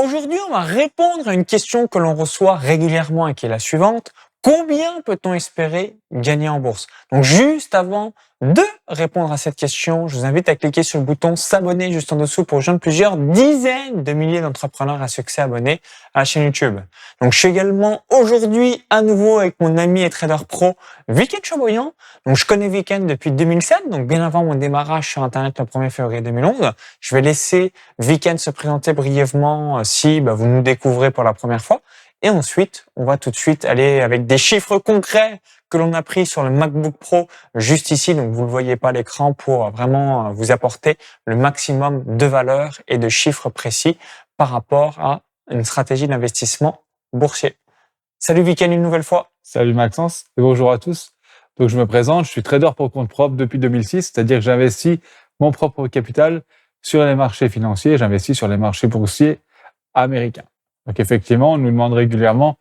Aujourd'hui, on va répondre à une question que l'on reçoit régulièrement et qui est la suivante. Combien peut-on espérer gagner en bourse? Donc, juste avant de répondre à cette question, je vous invite à cliquer sur le bouton s'abonner juste en dessous pour rejoindre plusieurs dizaines de milliers d'entrepreneurs à succès abonnés à la chaîne YouTube. Donc, je suis également aujourd'hui à nouveau avec mon ami et trader pro, Viken Chaboyan. Donc, je connais Viken depuis 2007, donc bien avant mon démarrage sur Internet le 1er février 2011. Je vais laisser Viken se présenter brièvement si vous nous découvrez pour la première fois. Et ensuite, on va tout de suite aller avec des chiffres concrets que l'on a pris sur le MacBook Pro juste ici. Donc, vous ne le voyez pas à l'écran pour vraiment vous apporter le maximum de valeur et de chiffres précis par rapport à une stratégie d'investissement boursier. Salut Viken une nouvelle fois. Salut Maxence et bonjour à tous. Donc je me présente, je suis trader pour compte propre depuis 2006, c'est-à-dire que j'investis mon propre capital sur les marchés financiers, j'investis sur les marchés boursiers américains. Donc effectivement, on nous demande régulièrement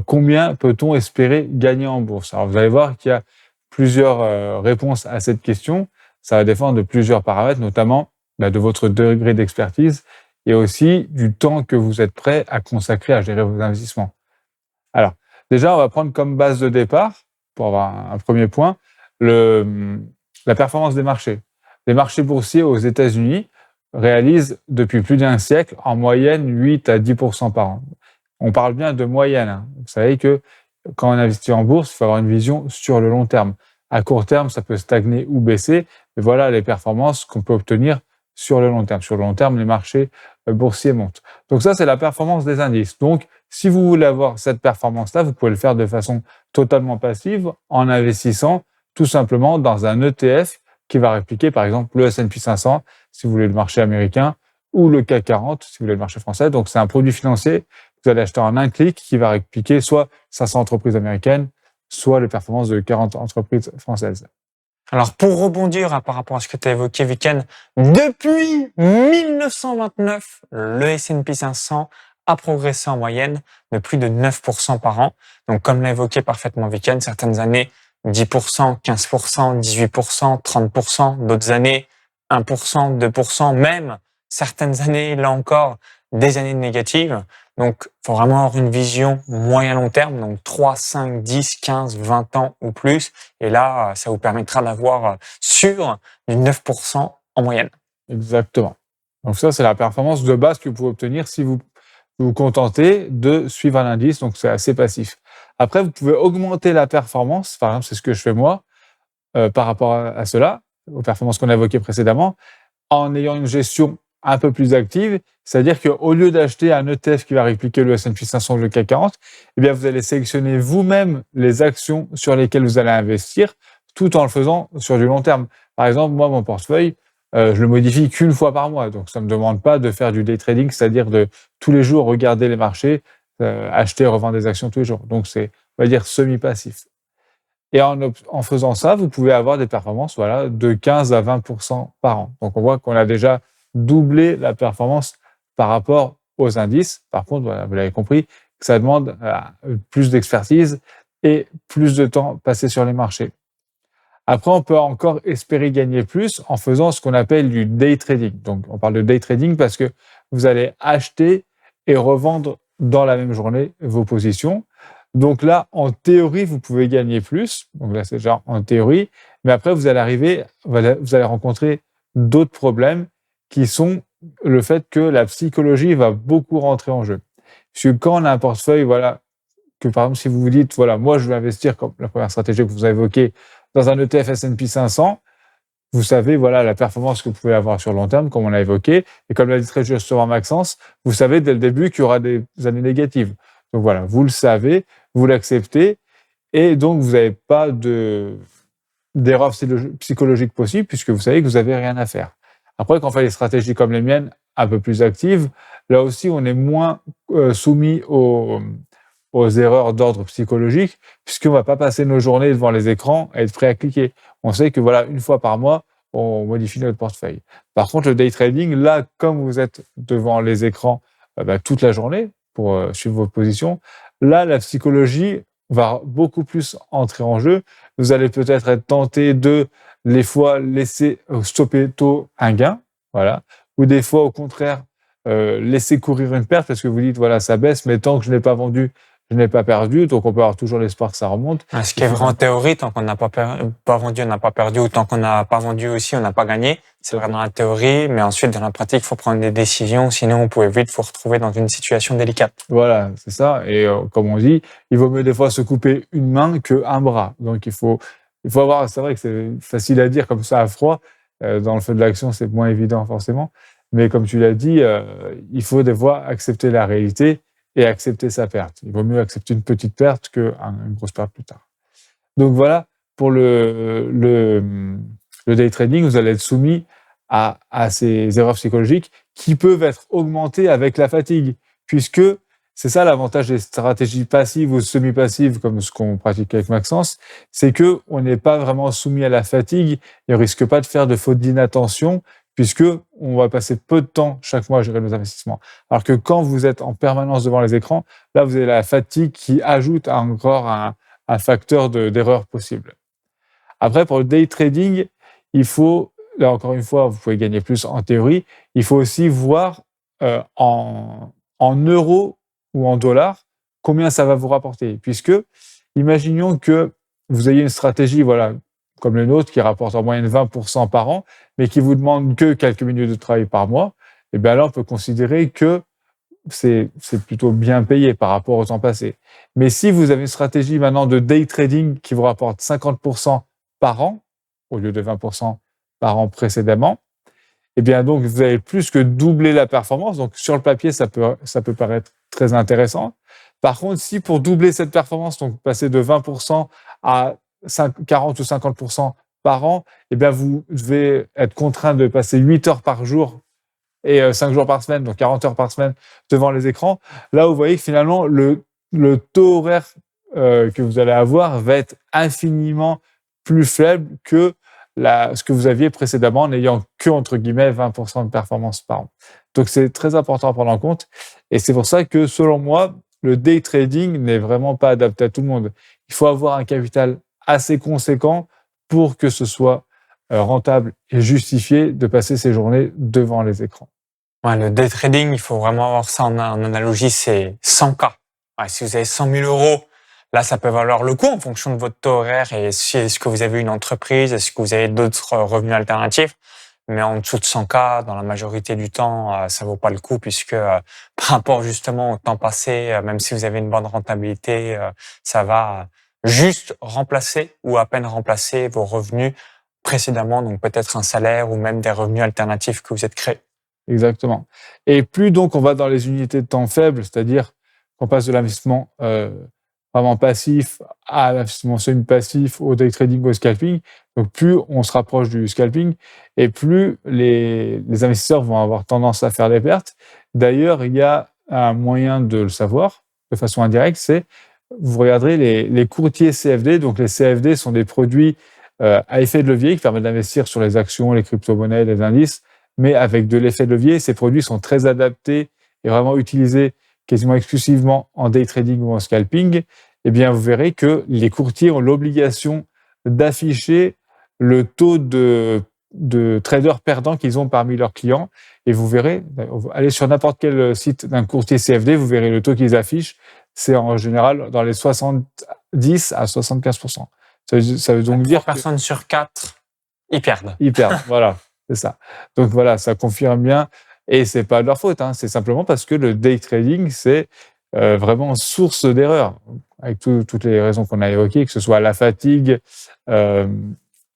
combien peut-on espérer gagner en bourse. Alors vous allez voir qu'il y a plusieurs réponses à cette question. Ça va dépendre de plusieurs paramètres, notamment de votre degré d'expertise et aussi du temps que vous êtes prêt à consacrer à gérer vos investissements. Alors, déjà, on va prendre comme base de départ, pour avoir un premier point, la performance des marchés. Les marchés boursiers aux États-Unis réalisent depuis plus d'un siècle en moyenne 8 à 10% par an. On parle bien de moyenne. Hein. Vous savez que quand on investit en bourse, il faut avoir une vision sur le long terme. À court terme, ça peut stagner ou baisser, mais voilà les performances qu'on peut obtenir sur le long terme. Sur le long terme, les marchés boursiers montent. Donc ça, c'est la performance des indices. Donc, si vous voulez avoir cette performance-là, vous pouvez le faire de façon totalement passive en investissant tout simplement dans un ETF qui va répliquer par exemple le S&P 500 si vous voulez le marché américain ou le CAC 40 si vous voulez le marché français. Donc c'est un produit financier que vous allez acheter en un clic qui va répliquer soit 500 entreprises américaines, soit les performances de 40 entreprises françaises. Alors, pour rebondir par rapport à ce que tu as évoqué, Viken, depuis 1929, le S&P 500 a progressé en moyenne de plus de 9% par an. Donc, comme l'a évoqué parfaitement Viken, certaines années 10%, 15%, 18%, 30%, d'autres années 1%, 2%, même certaines années, là encore, des années négatives. Donc, il faut vraiment avoir une vision moyen-long terme, donc 3, 5, 10, 15, 20 ans ou plus. Et là, ça vous permettra d'avoir sur du 9% en moyenne. Exactement. Donc ça, c'est la performance de base que vous pouvez obtenir si vous vous contentez de suivre un indice, donc c'est assez passif. Après, vous pouvez augmenter la performance, par exemple, c'est ce que je fais moi, par rapport à cela, aux performances qu'on a évoquées précédemment, en ayant une gestion un peu plus active, c'est-à-dire qu'au lieu d'acheter un ETF qui va répliquer le S&P 500 ou le CAC 40, eh bien, vous allez sélectionner vous-même les actions sur lesquelles vous allez investir, tout en le faisant sur du long terme. Par exemple, moi, mon portefeuille, je le modifie qu'une fois par mois, donc ça ne me demande pas de faire du day trading, c'est-à-dire de tous les jours regarder les marchés, acheter et revendre des actions tous les jours. Donc c'est, on va dire, semi-passif. Et en faisant ça, vous pouvez avoir des performances de 15 à 20% par an. Donc on voit qu'on a déjà doublé la performance par rapport aux indices. Par contre, vous l'avez compris, que ça demande plus d'expertise et plus de temps passé sur les marchés. Après, on peut encore espérer gagner plus en faisant ce qu'on appelle du day trading. Donc, on parle de day trading parce que vous allez acheter et revendre dans la même journée vos positions. Donc là, en théorie, vous pouvez gagner plus. Donc là, c'est genre en théorie. Mais après, vous allez rencontrer d'autres problèmes qui sont le fait que la psychologie va beaucoup rentrer en jeu. Parce que quand on a un portefeuille, que par exemple, si vous vous dites, moi, je vais investir comme la première stratégie que vous avez évoquée dans un ETF S&P 500, vous savez, la performance que vous pouvez avoir sur le long terme, comme on l'a évoqué. Et comme l'a dit très justement Maxence, vous savez dès le début qu'il y aura des années négatives. Donc voilà, vous le savez, vous l'acceptez, et donc vous n'avez pas d'erreur psychologique possible, puisque vous savez que vous n'avez rien à faire. Après, quand on fait des stratégies comme les miennes, un peu plus actives, là aussi, on est moins soumis aux erreurs d'ordre psychologique, puisqu'on ne va pas passer nos journées devant les écrans et être prêt à cliquer. On sait que une fois par mois, on modifie notre portefeuille. Par contre, le day trading, là, comme vous êtes devant les écrans toute la journée pour suivre vos positions, là, la psychologie va beaucoup plus entrer en jeu. Vous allez peut-être être tenté de, des fois, laisser stopper tôt un gain, ou des fois, au contraire, laisser courir une perte parce que vous dites, voilà, ça baisse, mais tant que je n'ai pas vendu, je n'ai pas perdu. Donc, on peut avoir toujours l'espoir que ça remonte. Ce qui est vrai en théorie, tant qu'on n'a pas vendu, on n'a pas perdu, ou tant qu'on n'a pas vendu aussi, on n'a pas gagné. C'est vrai dans la théorie, mais ensuite, dans la pratique, il faut prendre des décisions, sinon on peut vite vous retrouver dans une situation délicate. Voilà, c'est ça. Et comme on dit, il vaut mieux des fois se couper une main qu'un bras. Donc, il faut avoir, c'est vrai que c'est facile à dire comme ça à froid. Dans le feu de l'action, c'est moins évident forcément. Mais comme tu l'as dit, il faut des fois accepter la réalité et accepter sa perte. Il vaut mieux accepter une petite perte qu'une grosse perte plus tard. Donc voilà, pour le day trading, vous allez être soumis à ces erreurs psychologiques qui peuvent être augmentées avec la fatigue, puisque c'est ça l'avantage des stratégies passives ou semi-passives, comme ce qu'on pratique avec Maxence, c'est que on n'est pas vraiment soumis à la fatigue et on risque pas de faire de fautes d'inattention, puisque on va passer peu de temps chaque mois à gérer nos investissements. Alors que quand vous êtes en permanence devant les écrans, là, vous avez la fatigue qui ajoute encore un facteur d'erreur possible. Après, pour le day trading, il faut, là encore une fois, vous pouvez gagner plus en théorie, il faut aussi voir en euros ou en dollars combien ça va vous rapporter. Puisque, imaginons que vous ayez une stratégie, voilà, comme le nôtre, qui rapporte en moyenne 20% par an, mais qui vous demande que quelques minutes de travail par mois, et bien là, on peut considérer que c'est plutôt bien payé par rapport au temps passé. Mais si vous avez une stratégie maintenant de day trading qui vous rapporte 50% par an, au lieu de 20% par an précédemment, eh bien donc vous avez plus que doublé la performance. Donc sur le papier, ça peut paraître très intéressant. Par contre, si pour doubler cette performance, donc passer de 20% à 40 ou 50% par an, eh bien vous devez être contraint de passer 8 heures par jour et 5 jours par semaine, donc 40 heures par semaine devant les écrans. Là, vous voyez que finalement, le taux horaire que vous allez avoir va être infiniment plus faible que ce que vous aviez précédemment en n'ayant que, entre guillemets, 20% de performance par an. Donc, c'est très important à prendre en compte. Et c'est pour ça que, selon moi, le day trading n'est vraiment pas adapté à tout le monde. Il faut avoir un capital assez conséquent pour que ce soit rentable et justifié de passer ses journées devant les écrans. Ouais, le day trading, il faut vraiment avoir ça en analogie, c'est 100K. Ouais, si vous avez 100 000 euros, là, ça peut valoir le coup en fonction de votre taux horaire et si est-ce que vous avez une entreprise, est-ce que vous avez d'autres revenus alternatifs. Mais en dessous de 100K, dans la majorité du temps, ça vaut pas le coup puisque par rapport justement au temps passé, même si vous avez une bonne rentabilité, ça va juste remplacer ou à peine remplacer vos revenus précédemment, donc peut-être un salaire ou même des revenus alternatifs que vous êtes créés. Exactement. Et plus donc on va dans les unités de temps faibles, c'est-à-dire qu'on passe de l'investissement vraiment passif à l'investissement semi-passif, au day trading, au scalping, donc plus on se rapproche du scalping et plus les investisseurs vont avoir tendance à faire des pertes. D'ailleurs, il y a un moyen de le savoir de façon indirecte, c'est vous regarderez les courtiers CFD. Donc les CFD sont des produits à effet de levier qui permettent d'investir sur les actions, les crypto-monnaies, les indices, mais avec de l'effet de levier. Ces produits sont très adaptés et vraiment utilisés quasiment exclusivement en day trading ou en scalping. Eh bien, vous verrez que les courtiers ont l'obligation d'afficher le taux de traders perdants qu'ils ont parmi leurs clients. Et vous verrez, allez sur n'importe quel site d'un courtier CFD, vous verrez le taux qu'ils affichent. C'est en général dans les 70 à 75%. Ça veut donc dire 3 personnes sur 4, ils perdent. Ils perdent, voilà, c'est ça. Donc voilà, ça confirme bien. Et c'est pas de leur faute, hein, c'est simplement parce que le day trading, c'est vraiment source d'erreur, avec toutes les raisons qu'on a évoquées, que ce soit la fatigue.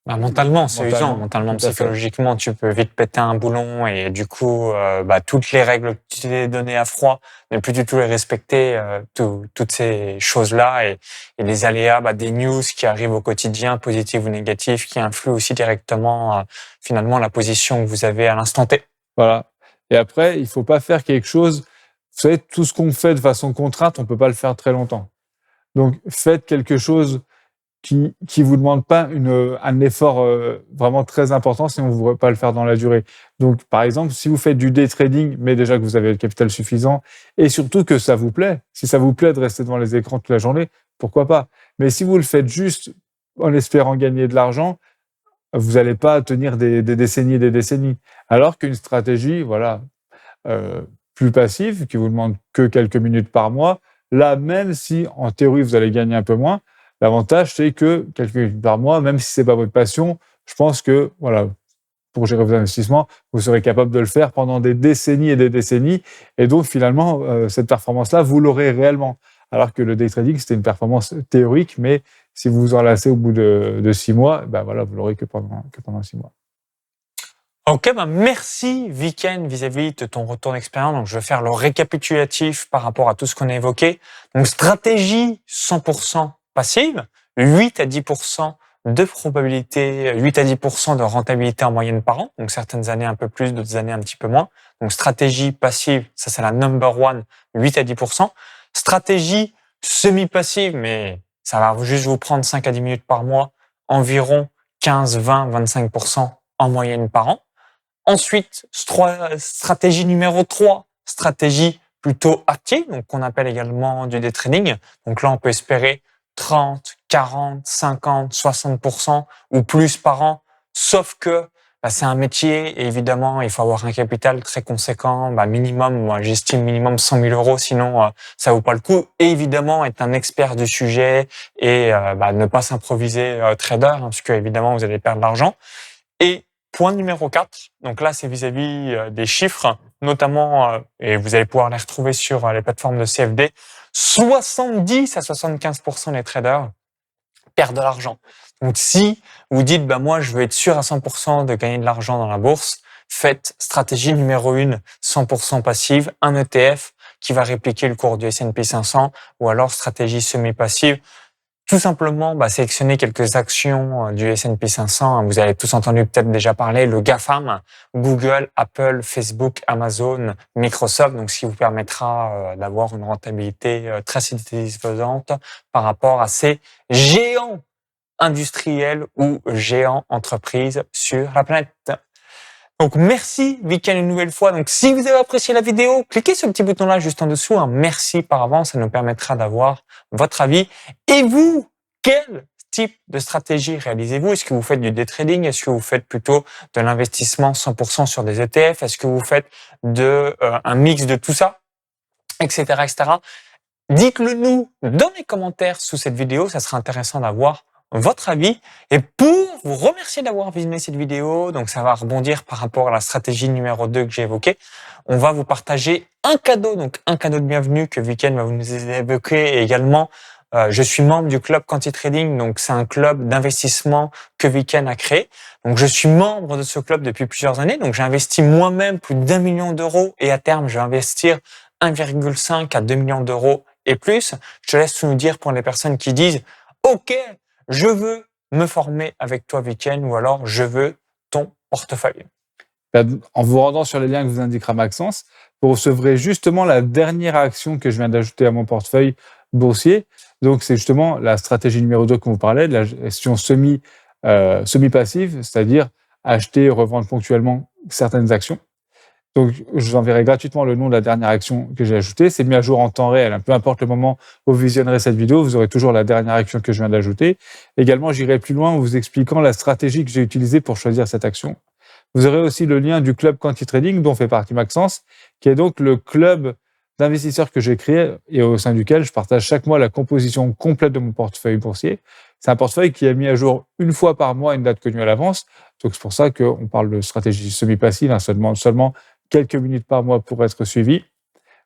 Mentalement, c'est usant. Mentalement, psychologiquement, tu peux vite péter un boulon et du coup, toutes les règles que tu t'es données à froid, ne plus du tout les respecter, toutes ces choses-là et les aléas, des news qui arrivent au quotidien, positifs ou négatifs, qui influent aussi directement, finalement, la position que vous avez à l'instant T. Voilà. Et après, il faut pas faire quelque chose. Vous savez, tout ce qu'on fait de façon contrainte, on peut pas le faire très longtemps. Donc, faites quelque chose qui vous demande pas un effort vraiment très important, sinon vous ne pourrez pas le faire dans la durée. Donc, par exemple, si vous faites du day trading, mais déjà que vous avez le capital suffisant, et surtout que ça vous plaît, si ça vous plaît de rester devant les écrans toute la journée, pourquoi pas. Mais si vous le faites juste en espérant gagner de l'argent, vous n'allez pas tenir des décennies et des décennies. Alors qu'une stratégie, voilà, plus passive, qui vous demande que quelques minutes par mois, là, même si en théorie vous allez gagner un peu moins, l'avantage c'est que quelques minutes par mois, même si c'est pas votre passion, je pense que voilà, pour gérer vos investissements, vous serez capable de le faire pendant des décennies et des décennies, et donc finalement cette performance-là, vous l'aurez réellement. Alors que le day trading, c'était une performance théorique, mais si vous vous en lassez au bout de 6 mois, ben voilà, vous l'aurez que pendant 6 mois. Ok, ben merci Viken vis-à-vis de ton retour d'expérience. Donc je vais faire le récapitulatif par rapport à tout ce qu'on a évoqué. Donc stratégie 100% passive, 8 à 10% de probabilité, 8 à 10% de rentabilité en moyenne par an. Donc certaines années un peu plus, d'autres années un petit peu moins. Donc stratégie passive, ça c'est la number one, 8 à 10%. Stratégie semi-passive, mais ça va juste vous prendre 5 à 10 minutes par mois, environ 15, 20, 25% en moyenne par an. Ensuite, stratégie numéro 3, stratégie plutôt active, donc qu'on appelle également du day trading. Donc là, on peut espérer 30, 40, 50, 60% ou plus par an, sauf que c'est un métier et évidemment, il faut avoir un capital très conséquent, minimum, moi j'estime minimum 100 000 euros, sinon ça vaut pas le coup. Et évidemment, être un expert du sujet et ne pas s'improviser trader, parce que évidemment, vous allez perdre de l'argent. Et point numéro 4, donc là c'est vis-à-vis des chiffres, notamment, et vous allez pouvoir les retrouver sur les plateformes de CFD, 70 à 75% des traders perdent de l'argent. Donc si vous dites, moi je veux être sûr à 100% de gagner de l'argent dans la bourse, faites stratégie numéro 1, 100% passive, un ETF qui va répliquer le cours du S&P 500, ou alors stratégie semi-passive, tout simplement sélectionner quelques actions du S&P 500. Vous avez tous entendu peut-être déjà parler, le GAFAM, Google, Apple, Facebook, Amazon, Microsoft, donc ce qui vous permettra d'avoir une rentabilité très satisfaisante par rapport à ces géants industriels ou géants entreprises sur la planète. Donc merci Viken une nouvelle fois. Donc si vous avez apprécié la vidéo, cliquez sur le petit bouton là juste en dessous. Merci par avance, ça nous permettra d'avoir votre avis. Et vous, quel type de stratégie réalisez-vous? Est-ce que vous faites du day trading? Est-ce que vous faites plutôt de l'investissement 100% sur des ETF? Est-ce que vous faites un mix de tout ça, etc., etc. Dites-le nous dans les commentaires sous cette vidéo, ça sera intéressant d'avoir votre avis. Et pour vous remercier d'avoir visionné cette vidéo, donc ça va rebondir par rapport à la stratégie numéro 2 que j'ai évoquée, on va vous partager un cadeau, donc un cadeau de bienvenue que Viken va vous nous évoquer. Et également, je suis membre du club Quanti Trading, donc c'est un club d'investissement que Viken a créé. Donc je suis membre de ce club depuis plusieurs années, donc j'ai investi moi-même plus d'1 million d'euros et à terme, je vais investir 1,5 à 2 millions d'euros et plus. Je te laisse tout nous dire pour les personnes qui disent « Ok, je veux me former avec toi, Viken, ou alors je veux ton portefeuille. » En vous rendant sur les liens que vous indiquera Maxence, vous recevrez justement la dernière action que je viens d'ajouter à mon portefeuille boursier. Donc, c'est justement la stratégie numéro 2 qu'on vous parlait, de la gestion semi-passive, c'est-à-dire acheter et revendre ponctuellement certaines actions. Donc, je vous enverrai gratuitement le nom de la dernière action que j'ai ajoutée. C'est mis à jour en temps réel. Peu importe le moment où vous visionnerez cette vidéo, vous aurez toujours la dernière action que je viens d'ajouter. Également, j'irai plus loin en vous expliquant la stratégie que j'ai utilisée pour choisir cette action. Vous aurez aussi le lien du club Quanti Trading dont fait partie Maxence, qui est donc le club d'investisseurs que j'ai créé et au sein duquel je partage chaque mois la composition complète de mon portefeuille boursier. C'est un portefeuille qui est mis à jour une fois par mois à une date connue à l'avance. Donc, c'est pour ça qu'on parle de stratégie semi-passive, seulement quelques minutes par mois pour être suivi.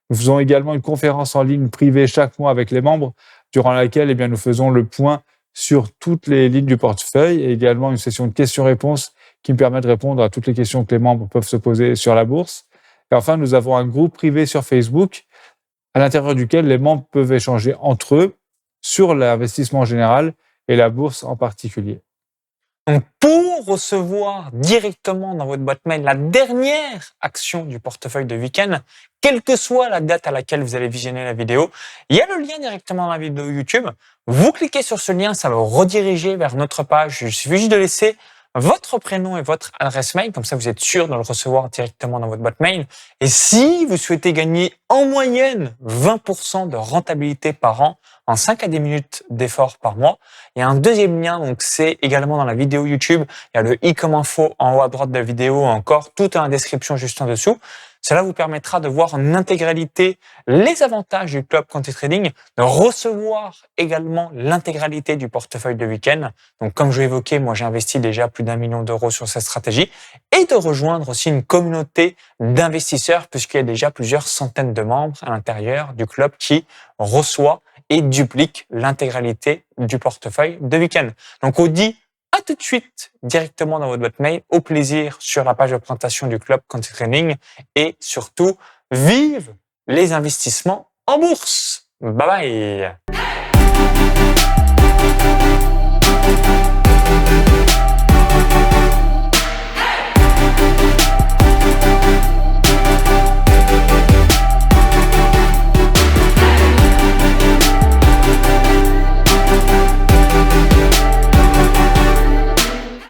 Nous faisons également une conférence en ligne privée chaque mois avec les membres, durant laquelle nous faisons le point sur toutes les lignes du portefeuille et également une session de questions-réponses qui me permet de répondre à toutes les questions que les membres peuvent se poser sur la bourse. Et enfin, nous avons un groupe privé sur Facebook à l'intérieur duquel les membres peuvent échanger entre eux sur l'investissement en général et la bourse en particulier. Donc, pour recevoir directement dans votre boîte mail la dernière action du portefeuille de Viken, quelle que soit la date à laquelle vous allez visionner la vidéo, il y a le lien directement dans la vidéo YouTube. Vous cliquez sur ce lien, ça va vous rediriger vers notre page. Il suffit juste de laisser votre prénom et votre adresse mail, comme ça vous êtes sûr de le recevoir directement dans votre boîte mail. Et si vous souhaitez gagner en moyenne 20% de rentabilité par an en 5 à 10 minutes d'effort par mois, il y a un deuxième lien, donc c'est également dans la vidéo YouTube. Il y a le i comme info en haut à droite de la vidéo, encore tout est en description juste en dessous. Cela vous permettra de voir en intégralité les avantages du club Quanti Trading, de recevoir également l'intégralité du portefeuille de week-end. Donc, comme je l'ai évoqué, moi, j'ai investi déjà plus d'1 million d'euros sur cette stratégie et de rejoindre aussi une communauté d'investisseurs puisqu'il y a déjà plusieurs centaines de membres à l'intérieur du club qui reçoit et duplique l'intégralité du portefeuille de week-end. Donc, on dit à tout de suite directement dans votre boîte mail. Au plaisir sur la page de présentation du club Quanti Trading et surtout, vive les investissements en bourse. Bye bye.